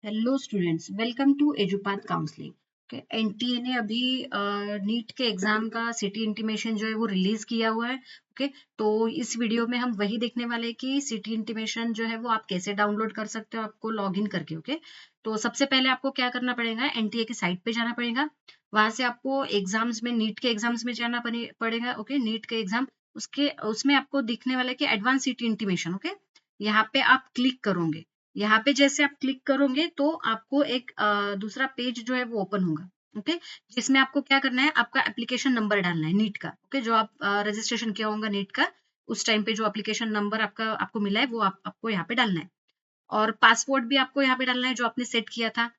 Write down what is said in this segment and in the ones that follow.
Hello students, welcome to Edupath counselling. NTA ने अभी NEET के एग्जाम का सिटी इंटीमेशन जो है वो रिलीज किया हुआ है। ओके, तो इस वीडियो में हम वही देखने वाले हैं कि सिटी इंटीमेशन जो है वो आप कैसे डाउनलोड कर सकते हो आपको लॉगिन करके। ओके, तो सबसे पहले आपको क्या करना पड़ेगा, एनटीए की साइट पे जाना पड़ेगा। वहां से आपको एग्जाम्स में, नीट के एग्जाम्स में जाना पड़ेगा। ओके, नीट के एग्जाम, उसके उसमें आपको दिखने वाला है कि एडवांस सिटी इंटीमेशन। ओके, यहाँ पे आप क्लिक करोगे। यहाँ पे जैसे आप क्लिक करोगे तो आपको एक दूसरा पेज जो है वो ओपन होगा। ओके, जिसमें आपको क्या करना है, आपका एप्लीकेशन नंबर डालना है नीट का। ओके, जो आप रजिस्ट्रेशन किया होगा नीट का, उस टाइम पे जो एप्लीकेशन नंबर आपको मिला है वो आपको यहाँ पे डालना है। और पासवर्ड भी आपको यहाँ पे डालना है जो आपने सेट किया था।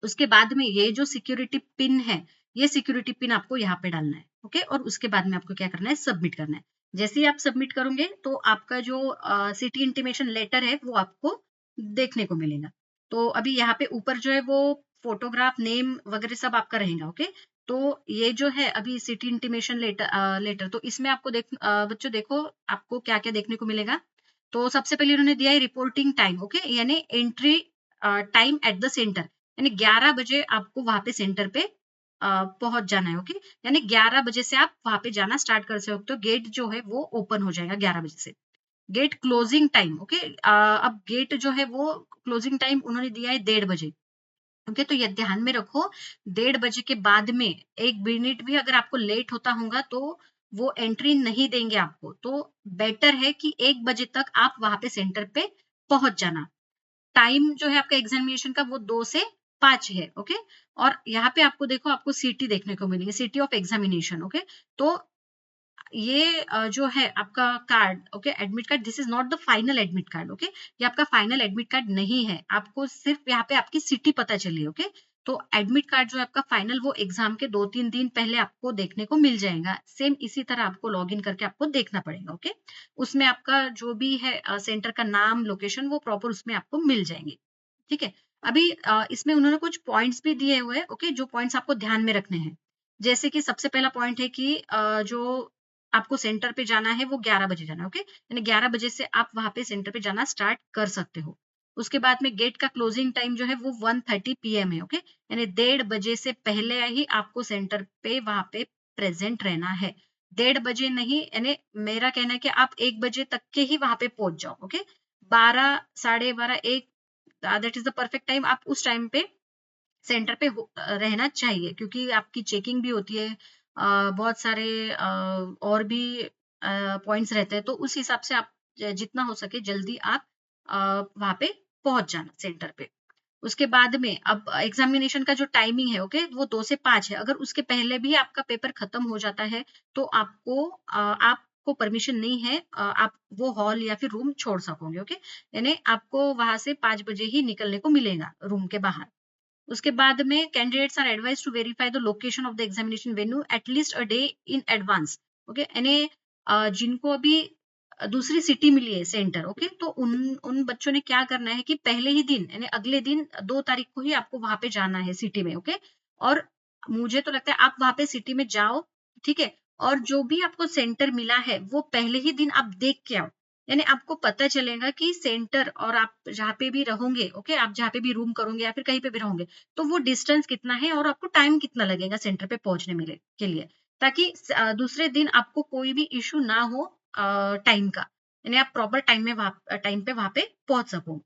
उसके बाद में ये जो सिक्योरिटी पिन है, ये सिक्योरिटी पिन आपको यहाँ पे डालना है। ओके, और उसके बाद में आपको क्या करना है, सबमिट करना है। जैसे ही आप सबमिट करोगे तो आपका जो सिटी इंटीमेशन लेटर है वो आपको देखने को मिलेगा। तो अभी यहाँ पे ऊपर जो है वो फोटोग्राफ, नेम वगैरह सब आपका रहेगा। ओके, तो ये जो है अभी सिटी इंटीमेशन लेटर, तो इसमें आपको बच्चों देखो आपको क्या क्या देखने को मिलेगा। तो सबसे पहले उन्होंने दिया है रिपोर्टिंग टाइम। ओके, यानी entry time at the centre, यानी 11 बजे आपको वहां पे सेंटर पे पहुंच जाना है। ओके, यानी 11 बजे से आप वहां पे जाना स्टार्ट कर सकते हो। गेट जो है वो ओपन हो जाएगा 11 बजे से। गेट क्लोजिंग टाइम, ओके, अब गेट जो है वो क्लोजिंग टाइम उन्होंने दिया है 1:30 बजे। ओके, तो ये ध्यान में रखो, 1:30 बजे के बाद में 1 मिनट भी अगर आपको लेट होता होगा तो वो एंट्री नहीं देंगे आपको। तो बेटर है कि 1 बजे तक आप वहां पे सेंटर पे पहुंच जाना। टाइम जो है आपका एग्जामिनेशन का वो 2 से 5 है। ओके, और यहाँ पे आपको देखो, आपको सिटी देखने को मिलेगी, सिटी ऑफ एग्जामिनेशन। ओके, तो ये जो है आपका card, okay, admit card, this is not the final admit card. Okay, ये आपका फाइनल एडमिट कार्ड नहीं है, आपको सिर्फ यहाँ पे आपकी सिटी पता चली। ओके, तो एडमिट कार्ड जो है आपका फाइनल, वो एग्जाम के 2-3 दिन पहले आपको देखने को मिल जाएगा। सेम इसी तरह आपको लॉग इन करके आपको देखना पड़ेगा। ओके, उसमें आपका जो भी है सेंटर का नाम, लोकेशन, वो प्रॉपर उसमें आपको मिल जाएंगे। ठीक है, अभी इसमें उन्होंने कुछ पॉइंट्स भी दिए हुए हैं। ओके, जो पॉइंट्स आपको ध्यान में रखने हैं, जैसे कि सबसे पहला पॉइंट है कि जो आपको सेंटर पे जाना है वो 11 बजे जाना है। ओके, यानी 11 बजे से आप वहां पे सेंटर पे जाना स्टार्ट कर सकते हो। उसके बाद में गेट का क्लोजिंग टाइम जो है वो 1:30 PM है। ओके, यानी 1:30 बजे से पहले ही आपको सेंटर पे वहां पे प्रेजेंट रहना है। 1:30 बजे नहीं, यानी मेरा कहना है कि आप 1 बजे तक के ही वहां पे पहुंच जाओ। Okay, 12, 12:30, 1, that is the perfect time. आप उस टाइम पे सेंटर पे रहना चाहिए, क्योंकि आपकी चेकिंग भी होती है। बहुत सारे और भी पॉइंट्स रहते हैं, तो उस हिसाब से आप जितना हो सके जल्दी आप वहां पे पहुंच जाना सेंटर पे। उसके बाद में अब एग्जामिनेशन का जो टाइमिंग है, ओके, वो 2 से 5 है। अगर उसके पहले भी आपका पेपर खत्म हो जाता है तो आपको परमिशन नहीं है, आप वो हॉल या फिर रूम छोड़ सकोगे। ओके, यानी आपको वहां से 5 बजे ही निकलने को मिलेगा रूम के बाहर। उसके बाद में candidates are advised to verify the location of the examination venue at least a day in advance. Okay, यानी जिनको अभी दूसरी सिटी मिली है सेंटर, ओके, तो उन उन बच्चों ने क्या करना है कि पहले ही दिन, यानी अगले दिन 2 तारीख को ही आपको वहां पे जाना है सिटी में। ओके, और मुझे तो लगता है आप वहां पे सिटी में जाओ। ठीक है, और जो भी आपको सेंटर मिला है वो पहले ही दिन आप देख के आओ, यानी आपको पता चलेगा कि सेंटर और आप जहाँ पे भी रहोगे, ओके, आप जहाँ पे भी रूम करोगे या फिर कहीं पे भी रहोगे, तो वो डिस्टेंस कितना है और आपको टाइम कितना लगेगा सेंटर पे पहुंचने के लिए, ताकि दूसरे दिन आपको कोई भी इश्यू ना हो टाइम का, यानी आप प्रॉपर टाइम पे वहां पे पहुंच सको।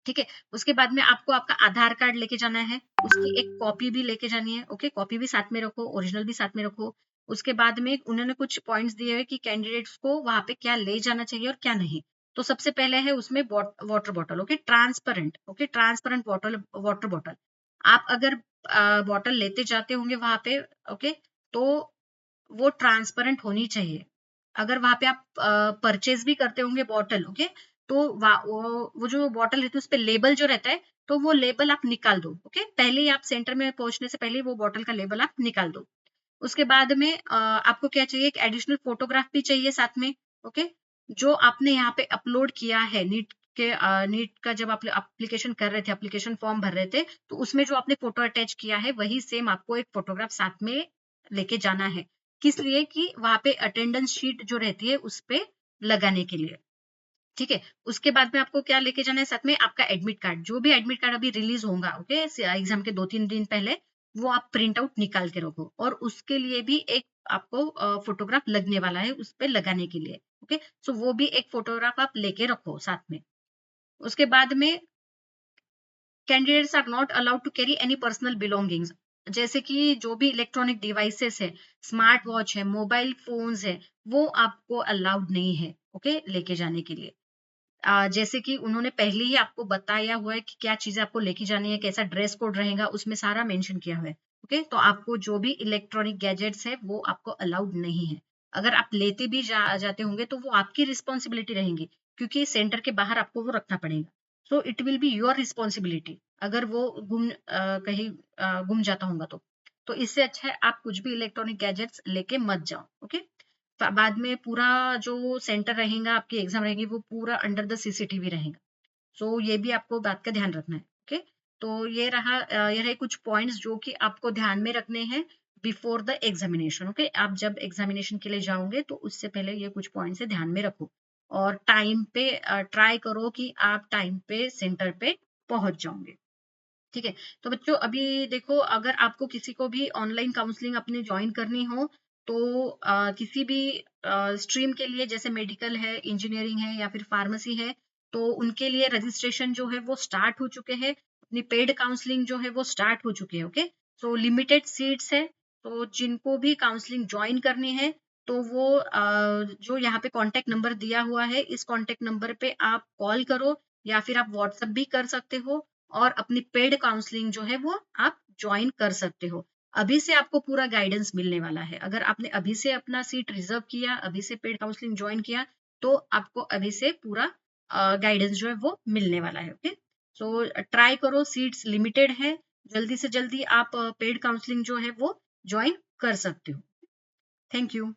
ठीक है, उसके बाद में आपको आपका आधार कार्ड लेके जाना है, उसकी एक कॉपी भी लेके जानी है। ओके, कॉपी भी साथ में रखो, ओरिजिनल भी साथ में रखो। उसके बाद में उन्होंने कुछ पॉइंट्स दिए हुए कि कैंडिडेट्स को वहां पे क्या ले जाना चाहिए और क्या नहीं। तो सबसे पहले है उसमें water bottle. Okay, transparent, okay, transparent water bottle. आप अगर बॉटल लेते जाते होंगे वहां पे, ओके, तो वो ट्रांसपेरेंट होनी चाहिए। अगर वहां पे आप परचेज भी करते होंगे बॉटल, ओके, तो वो जो बॉटल रहती है उस पे लेबल जो रहता है, तो वो लेबल आप निकाल दो। ओके, पहले ही आप सेंटर में पहुंचने से पहले वो बॉटल का लेबल आप निकाल दो। उसके बाद में आपको क्या चाहिए, एक एडिशनल फोटोग्राफ भी चाहिए साथ में। ओके, जो आपने यहाँ पे अपलोड किया है नीट का, जब आप एप्लीकेशन कर रहे थे, एप्लीकेशन फॉर्म भर रहे थे, तो उसमें जो आपने फोटो अटैच किया है वही सेम आपको एक फोटोग्राफ साथ में लेके जाना है। किस लिए, कि वहां पे अटेंडेंस शीट जो रहती है उस पे लगाने के लिए। ठीक है। उसके बाद में आपको क्या लेके जाना है साथ में, आपका एडमिट कार्ड, जो भी एडमिट कार्ड अभी रिलीज होगा, ओके, एग्जाम के 2-3 दिन पहले, वो आप प्रिंट आउट निकाल के रखो, और उसके लिए भी एक आपको फोटोग्राफ लगने वाला है उस पे लगाने के लिए, ओके। सो वो भी एक फोटोग्राफ आप लेके रखो साथ में। उसके बाद में candidates are not allowed to carry any personal belongings, जैसे कि जो भी इलेक्ट्रॉनिक डिवाइसेस है, स्मार्ट वॉच है, मोबाइल फोन्स है, वो आपको अलाउड नहीं है, ओके, लेके जाने के लिए। जैसे कि उन्होंने पहले ही आपको बताया हुआ है कि क्या चीजें आपको लेके जानी है, कैसा ड्रेस कोड रहेगा, उसमें सारा मेंशन किया हुआ है, ओके। तो आपको जो भी इलेक्ट्रॉनिक गैजेट्स है वो आपको अलाउड नहीं है। अगर आप लेते भी जाते होंगे तो वो आपकी रिस्पॉन्सिबिलिटी रहेंगी, क्योंकि सेंटर के बाहर आपको वो रखना पड़ेगा। So it will be your responsibility अगर वो कहीं गुम जाता होगा तो इससे अच्छा है आप कुछ भी इलेक्ट्रॉनिक गैजेट्स लेके मत जाओ, ओके। बाद में पूरा जो सेंटर रहेगा, आपकी एग्जाम रहेगी, वो पूरा अंडर द सीसीटीवी रहेगा। सो ये भी आपको बात का ध्यान रखना है, ओके। तो ये रहे कुछ पॉइंट्स जो कि आपको ध्यान में रखने हैं बिफोर द एग्जामिनेशन, ओके। आप जब एग्जामिनेशन के लिए जाओगे तो उससे पहले ये कुछ पॉइंट्स है, ध्यान में रखो। और टाइम पे ट्राई करो कि आप टाइम पे सेंटर पे पहुंच जाओगे, ठीक है। तो बच्चों अभी देखो, अगर आपको किसी को भी ऑनलाइन काउंसलिंग अपनी ज्वाइन करनी हो, तो किसी भी स्ट्रीम के लिए, जैसे मेडिकल है, इंजीनियरिंग है, या फिर फार्मेसी है, तो उनके लिए रजिस्ट्रेशन जो है वो स्टार्ट हो चुके हैं, अपनी पेड काउंसलिंग जो है वो स्टार्ट हो चुके हैं, ओके। सो लिमिटेड सीट्स है, तो जिनको भी काउंसलिंग ज्वाइन करनी है, तो वो जो यहाँ पे कॉन्टेक्ट नंबर दिया हुआ है, इस कॉन्टेक्ट नंबर पे आप कॉल करो, या फिर आप व्हाट्सएप भी कर सकते हो, और अपनी पेड काउंसलिंग जो है वो आप ज्वाइन कर सकते हो। अभी से आपको पूरा गाइडेंस मिलने वाला है। अगर आपने अभी से अपना सीट रिजर्व किया, अभी से पेड काउंसलिंग ज्वाइन किया, तो आपको अभी से पूरा गाइडेंस जो है वो मिलने वाला है, ओके। सो ट्राई करो, सीट्स लिमिटेड है, जल्दी से जल्दी आप पेड काउंसलिंग जो है वो ज्वाइन कर सकते हो। Thank you.